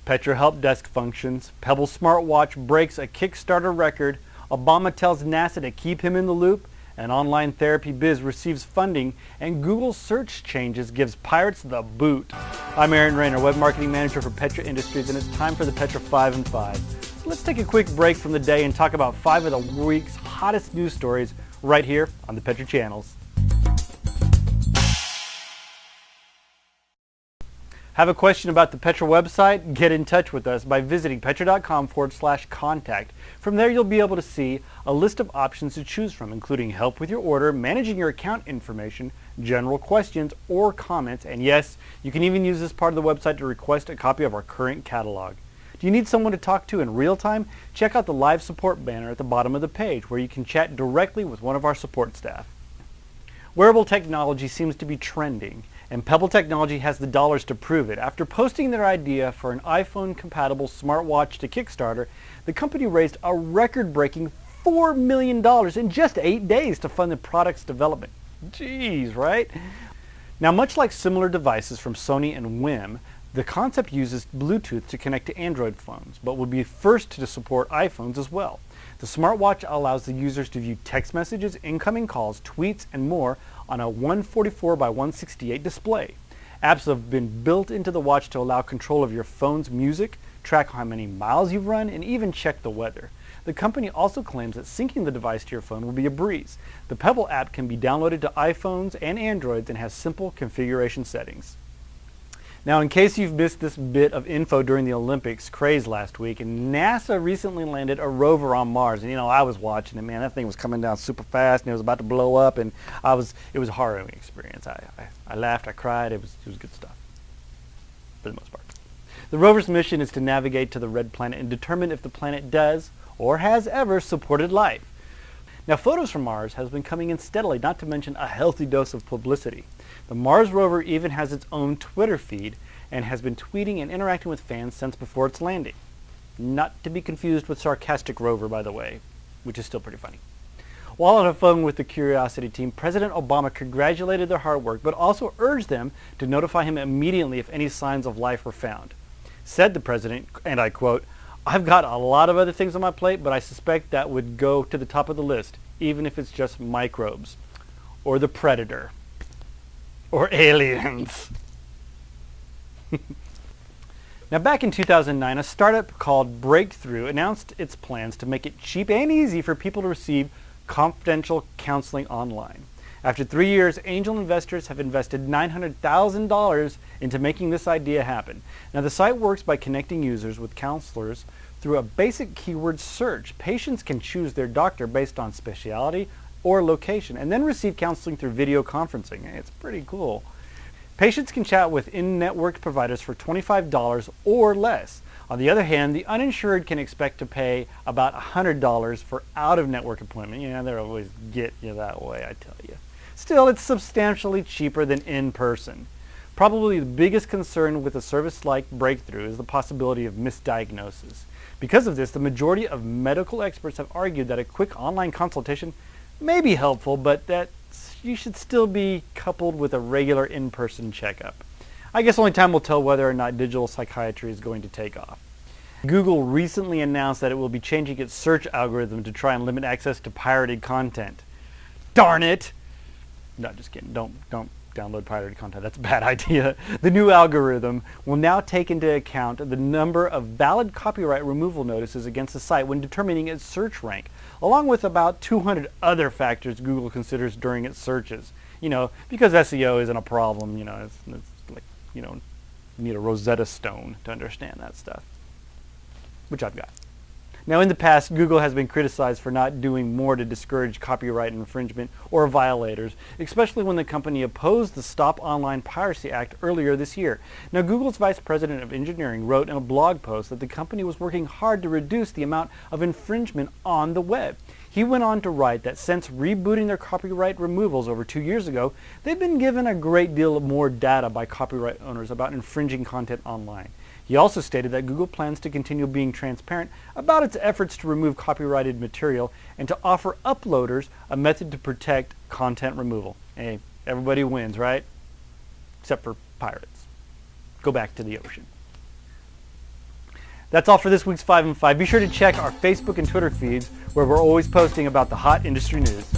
Petra help desk functions, Pebble SmartWatch breaks a Kickstarter record, Obama tells NASA to keep him in the loop, an online therapy biz receives funding, and Google search changes gives pirates the boot. I'm Aaron Rayner, Web Marketing Manager for Petra Industries, and it's time for the Petra 5 and 5. So let's take a quick break from the day and talk about 5 of the week's hottest news stories right here on the Petra channels. Have a question about the Petra website? Get in touch with us by visiting petra.com/contact. From there, you'll be able to see a list of options to choose from, including help with your order, managing your account information, general questions or comments, and yes, you can even use this part of the website to request a copy of our current catalog. Do you need someone to talk to in real time? Check out the live support banner at the bottom of the page, where you can chat directly with one of our support staff. Wearable technology seems to be trending, and Pebble Technology has the dollars to prove it. After posting their idea for an iPhone-compatible smartwatch to Kickstarter, the company raised a record-breaking $4 million in just 8 days to fund the product's development. Jeez, right? Now, much like similar devices from Sony and Whim, the concept uses Bluetooth to connect to Android phones, but will be first to support iPhones as well. The smartwatch allows the users to view text messages, incoming calls, tweets, and more on a 144 by 168 display. Apps have been built into the watch to allow control of your phone's music, track how many miles you've run, and even check the weather. The company also claims that syncing the device to your phone will be a breeze. The Pebble app can be downloaded to iPhones and Androids and has simple configuration settings. Now, in case you've missed this bit of info during the Olympics craze last week, and NASA recently landed a rover on Mars. And I was watching it, man. That thing was coming down super fast, and it was about to blow up, and it was a harrowing experience. I laughed, I cried. It was good stuff, for the most part. The rover's mission is to navigate to the red planet and determine if the planet does or has ever supported life. Now, photos from Mars has been coming in steadily, not to mention a healthy dose of publicity. The Mars rover even has its own Twitter feed and has been tweeting and interacting with fans since before its landing. Not to be confused with sarcastic Rover, by the way, which is still pretty funny. While on a phone with the Curiosity team, President Obama congratulated their hard work, but also urged them to notify him immediately if any signs of life were found. Said the president, and I quote, "I've got a lot of other things on my plate, but I suspect that would go to the top of the list, even if it's just microbes, or the predator, or aliens." Now, back in 2009, a startup called Breakthrough announced its plans to make it cheap and easy for people to receive confidential counseling online. After 3 years, angel investors have invested $900,000 into making this idea happen. Now, the site works by connecting users with counselors through a basic keyword search. Patients can choose their doctor based on specialty or location, and then receive counseling through video conferencing. It's pretty cool. Patients can chat with in-network providers for $25 or less. On the other hand, the uninsured can expect to pay about $100 for out-of-network appointment. They always get you that way, I tell you. Still, it's substantially cheaper than in person. Probably the biggest concern with a service like Breakthrough is the possibility of misdiagnosis. Because of this, the majority of medical experts have argued that a quick online consultation may be helpful, but that you should still be coupled with a regular in-person checkup. I guess only time will tell whether or not digital psychiatry is going to take off. Google recently announced that it will be changing its search algorithm to try and limit access to pirated content. Darn it! No, just kidding. Don't download pirated content. That's a bad idea. The new algorithm will now take into account the number of valid copyright removal notices against the site when determining its search rank, along with about 200 other factors Google considers during its searches. Because SEO isn't a problem, it's like, you need a Rosetta Stone to understand that stuff, which I've got. Now, in the past, Google has been criticized for not doing more to discourage copyright infringement or violators, especially when the company opposed the Stop Online Piracy Act earlier this year. Now, Google's vice president of engineering wrote in a blog post that the company was working hard to reduce the amount of infringement on the web. He went on to write that since rebooting their copyright removals over 2 years ago, they've been given a great deal more data by copyright owners about infringing content online. He also stated that Google plans to continue being transparent about its efforts to remove copyrighted material and to offer uploaders a method to protect content removal. Hey, everybody wins, right? Except for pirates. Go back to the ocean. That's all for this week's 5 and 5. Be sure to check our Facebook and Twitter feeds where we're always posting about the hot industry news.